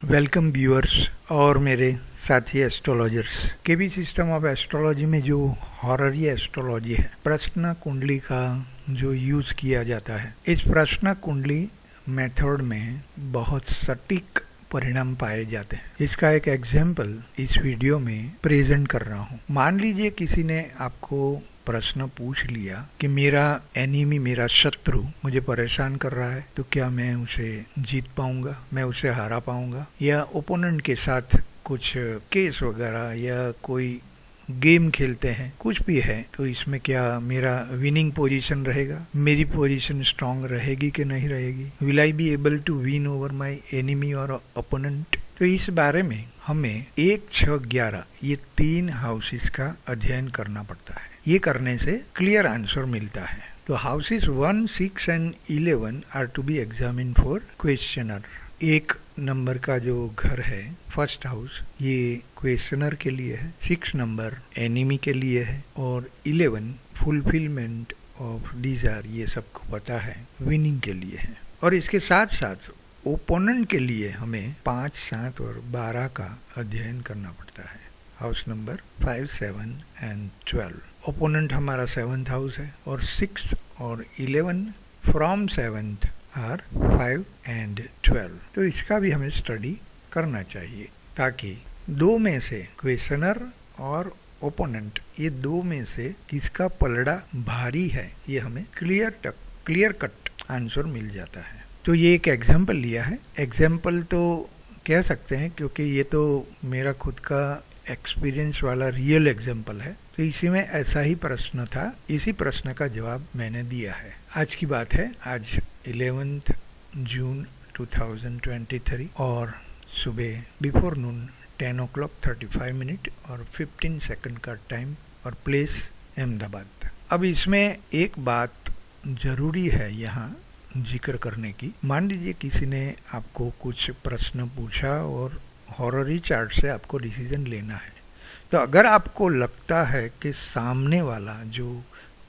Welcome viewers और मेरे साथी astrologers. KB system of astrology में जो हॉररी एस्ट्रोलॉजी है, प्रश्न कुंडली का जो यूज़ किया जाता है, इस प्रश्न कुंडली मेथड में बहुत सटीक परिणाम पाए जाते हैं। इसका एक एग्जाम्पल इस वीडियो में प्रेजेंट कर रहा हूँ। मान लीजिए किसी ने आपको प्रश्न पूछ लिया कि मेरा एनिमी, मेरा शत्रु मुझे परेशान कर रहा है, तो क्या मैं उसे जीत पाऊंगा, मैं उसे हरा पाऊंगा, या ओपोनेंट के साथ कुछ केस वगैरह या कोई गेम खेलते हैं, कुछ भी है, तो इसमें क्या मेरा विनिंग पोजीशन रहेगा, मेरी पोजीशन स्ट्रांग रहेगी कि नहीं रहेगी, will I be able to win over my enemy और ओपोनेंट। तो इस बारे में हमें 1, 6, 11 ये 3 हाउसेस का अध्ययन करना पड़ता है। ये करने से क्लियर आंसर मिलता है। तो houses 1, 6 and 11 are to be examine for questioner. 1 number का जो घर है, फर्स्ट हाउस, ये क्वेश्चनर के लिए है, 6 नंबर एनिमी के लिए है, और 11 फुलफिलमेंट ऑफ डिजायर, ये सबको पता है, विनिंग के लिए है। और इसके साथ साथ ओपोनेंट के लिए हमें 5, 7 और 12 का अध्ययन करना पड़ता है। House number 5, 7 and 12। ओपोनेंट हमारा 7th हाउस है, और 6 और 11 फ्रॉम 7th आर 5 एंड 12। तो इसका भी हमें स्टडी करना चाहिए, ताकि 2 में से क्वेश्चनर और ओपोनेंट, ये 2 में से किसका पलड़ा भारी है, ये हमें क्लियर कट आंसर मिल जाता है। तो ये एक एग्जाम्पल लिया है। एग्जाम्पल तो कह सकते हैं, क्योंकि ये तो मेरा खुद का एक्सपीरियंस वाला रियल एग्जाम्पल है। तो इसी में ऐसा ही प्रश्न था, इसी प्रश्न का जवाब मैंने दिया है। आज की बात है, आज 11 जून 2023 और सुबह बिफोर नून 10:35 और 15 सेकंड का टाइम, और प्लेस अहमदाबाद। अब इसमें एक बात जरूरी है यहाँ जिक्र करने की। मान लीजिए किसी ने आपको कुछ प्रश्न पूछा और हॉररी चार्ट से आपको डिसीजन लेना है। तो अगर आपको लगता है कि सामने वाला जो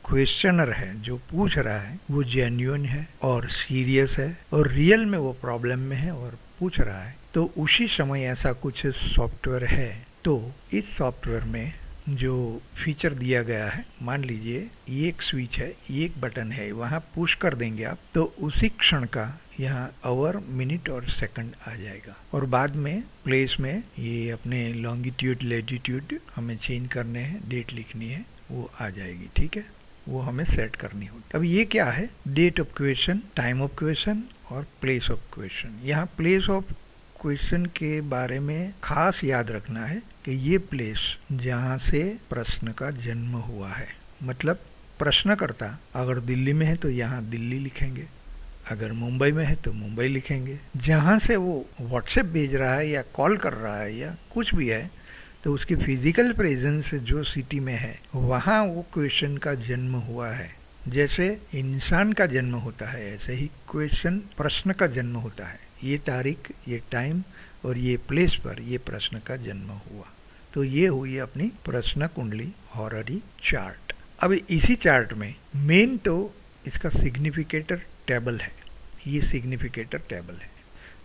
क्वेश्चनर है, जो पूछ रहा है, वो जेन्युइन है और सीरियस है और रियल में वो प्रॉब्लम में है और पूछ रहा है, तो उसी समय ऐसा कुछ सॉफ्टवेयर है। तो इस सॉफ्टवेयर में जो फीचर दिया गया है, मान लीजिए ये एक स्विच है, ये एक बटन है, वहाँ पुश कर देंगे आप, तो उसी क्षण का यहाँ आवर, मिनट और सेकंड आ जाएगा। और बाद में प्लेस में ये अपने लॉन्गिट्यूड, लैटिट्यूड हमें चेंज करने हैं, डेट लिखनी है, वो आ जाएगी। ठीक है, वो हमें सेट करनी होगी। अब ये क्या है, date of question, time of question और प्लेस ऑफ क्वेश्चन। यहाँ प्लेस ऑफ क्वेश्चन के बारे में खास याद रखना है कि ये प्लेस जहाँ से प्रश्न का जन्म हुआ है, मतलब प्रश्नकर्ता अगर दिल्ली में है तो यहाँ दिल्ली लिखेंगे, अगर मुंबई में है तो मुंबई लिखेंगे। जहाँ से वो व्हाट्सएप भेज रहा है या कॉल कर रहा है या कुछ भी है, तो उसकी फिजिकल प्रेजेंस जो सिटी में है, वहाँ वो क्वेश्चन का जन्म हुआ है। जैसे इंसान का जन्म होता है, ऐसे ही क्वेश्चन, प्रश्न का जन्म होता है। ये तारीख, ये टाइम और ये प्लेस पर ये प्रश्न का जन्म हुआ। तो ये हुई अपनी प्रश्न कुंडली हॉररी चार्ट। अब इसी चार्ट में मेन तो इसका सिग्निफिकेटर टेबल है, ये सिग्निफिकेटर टेबल है।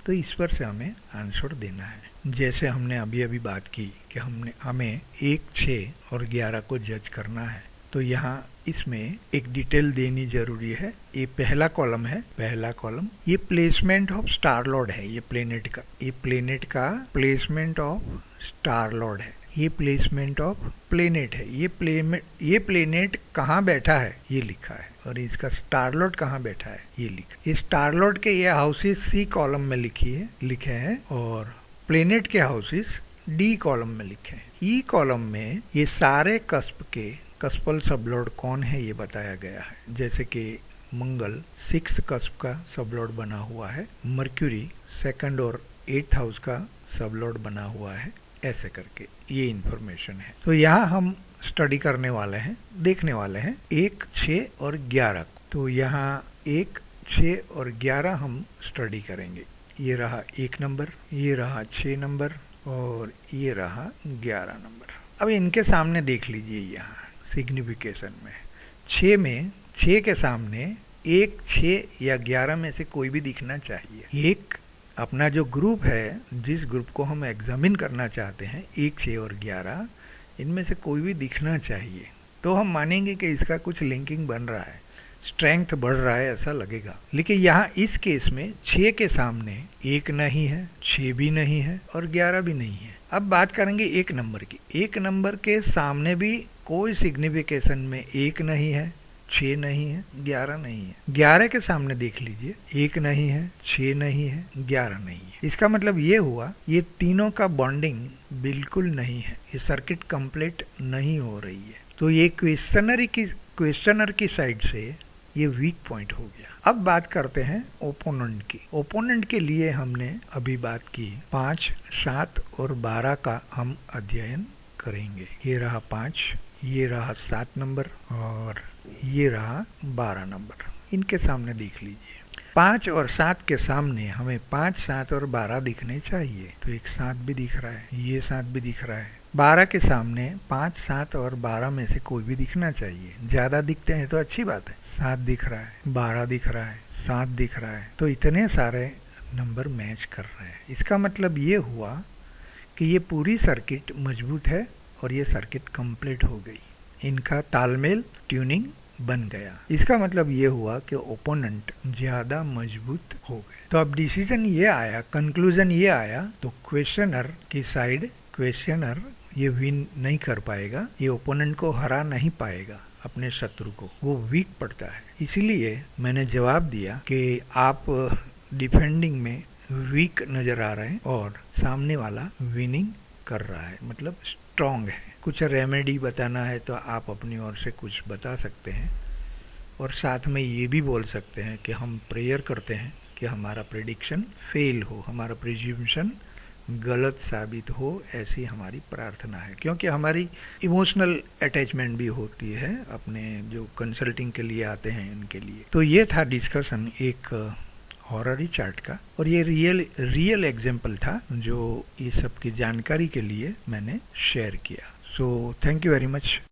तो इस पर से हमें आंसर देना है। जैसे हमने अभी बात की कि हमें 1, 6 और 11 को जज करना है, तो यहाँ इसमें एक डिटेल देनी जरूरी है। ये पहला कॉलम है, पहला कॉलम, ये प्लेसमेंट ऑफ स्टार लॉर्ड है, ये प्लेनेट का प्लेसमेंट ऑफ स्टार लॉर्ड है, ये प्लेसमेंट ऑफ प्लेनेट है, ये प्लेनेट कहाँ बैठा है ये लिखा है, और इसका स्टार लॉर्ड कहाँ बैठा है ये लिखा। ये स्टार लॉर्ड के ये हाउसेस C कॉलम में लिखे हैं, और प्लेनेट के हाउसेस D कॉलम में लिखे हैं। E कॉलम में ये सारे कस्पल सबलॉर्ड कौन है ये बताया गया है। जैसे कि मंगल 6th कस्प का सबलॉर्ड बना हुआ है, मर्क्यूरी 2nd और 8th हाउस का सबलॉर्ड बना हुआ है, ऐसे करके ये इन्फॉर्मेशन है। तो यहाँ हम स्टडी करने वाले हैं, देखने वाले हैं 1, 6 और 11। तो यहाँ 1, 6 और 11 हम स्टडी करेंगे। ये रहा 1 नंबर, ये रहा 6 नंबर और ये रहा 11 नंबर। अब इनके सामने देख लीजिए, यहाँ सिग्निफिकेशन में 6 के सामने 1, 6 या 11 में से कोई भी दिखना चाहिए। 1 अपना जो ग्रुप है, जिस ग्रुप को हम एग्जामिन करना चाहते हैं, 1, 6 और 11, इनमें से कोई भी दिखना चाहिए, तो हम मानेंगे कि इसका कुछ लिंकिंग बन रहा है, स्ट्रेंथ बढ़ रहा है, ऐसा लगेगा। लेकिन यहाँ इस केस में 6 के सामने 1 नहीं है, 6 भी नहीं है और 11 भी नहीं है। अब बात करेंगे 1 नंबर की। 1 नंबर के सामने भी कोई सिग्निफिकेशन में 1 नहीं है, 6 नहीं है, 11 नहीं है। 11 के सामने देख लीजिए, 1 नहीं है, 6 नहीं है, 11 नहीं है। इसका मतलब ये हुआ, ये तीनों का बॉन्डिंग बिल्कुल नहीं है, ये सर्किट कंप्लीट नहीं हो रही है। तो ये क्वेश्चनर की साइड से ये वीक पॉइंट हो गया। अब बात करते हैं ओपोनेंट की। ओपोनेंट के लिए हमने अभी बात की 5, 7 और 12 का हम अध्ययन करेंगे। ये रहा 5, ये रहा 7 नंबर और ये रहा 12 नंबर। इनके सामने देख लीजिए, 5 और 7 के सामने हमें 5, 7 और 12 दिखने चाहिए, तो एक 7 भी दिख रहा है, ये 7 भी दिख रहा है। 12 के सामने 5, 7 और 12 में से कोई भी दिखना चाहिए। ज़्यादा दिखते हैं तो अच्छी बात है। 7 दिख रहा है, 12 दिख रहा है, 7 दिख रहा है, तो इतने सारे नंबर मैच कर रहे हैं। इसका मतलब ये हुआ कि ये पूरी सर्किट मजबूत है और ये सर्किट कंप्लीट हो गई, इनका तालमेल, ट्यूनिंग बन गया। इसका मतलब ये हुआ कि ओपोनेंट ज़्यादा मजबूत हो गए। तो अब डिसीजन ये आया, कंक्लूजन ये आया, तो क्वेश्चनर की साइड, क्वेश्चनर ये विन नहीं कर पाएगा, ये ओपोनेंट को हरा नहीं पाएगा, अपने शत्रु को, वो वीक पड़ता है। इसीलिए मैंने जवाब दिया कि आप डिफेंडिंग में वीक नजर आ रहे हैं और सामने वाला विनिंग कर रहा है, मतलब स्ट्रांग है। कुछ रेमेडी बताना है तो आप अपनी ओर से कुछ बता सकते हैं और साथ में ये भी बोल सकते हैं कि हम प्रेयर करते हैं कि हमारा प्रेडिक्शन फेल हो, हमारा प्रिज्यूम्पशन गलत साबित हो, ऐसी हमारी प्रार्थना है। क्योंकि हमारी इमोशनल अटैचमेंट भी होती है अपने जो कंसल्टिंग के लिए आते हैं इनके लिए। तो ये था डिस्कशन एक हॉररी चार्ट का, और ये रियल एग्जाम्पल था जो ये सब की जानकारी के लिए मैंने शेयर किया। So thank you very much.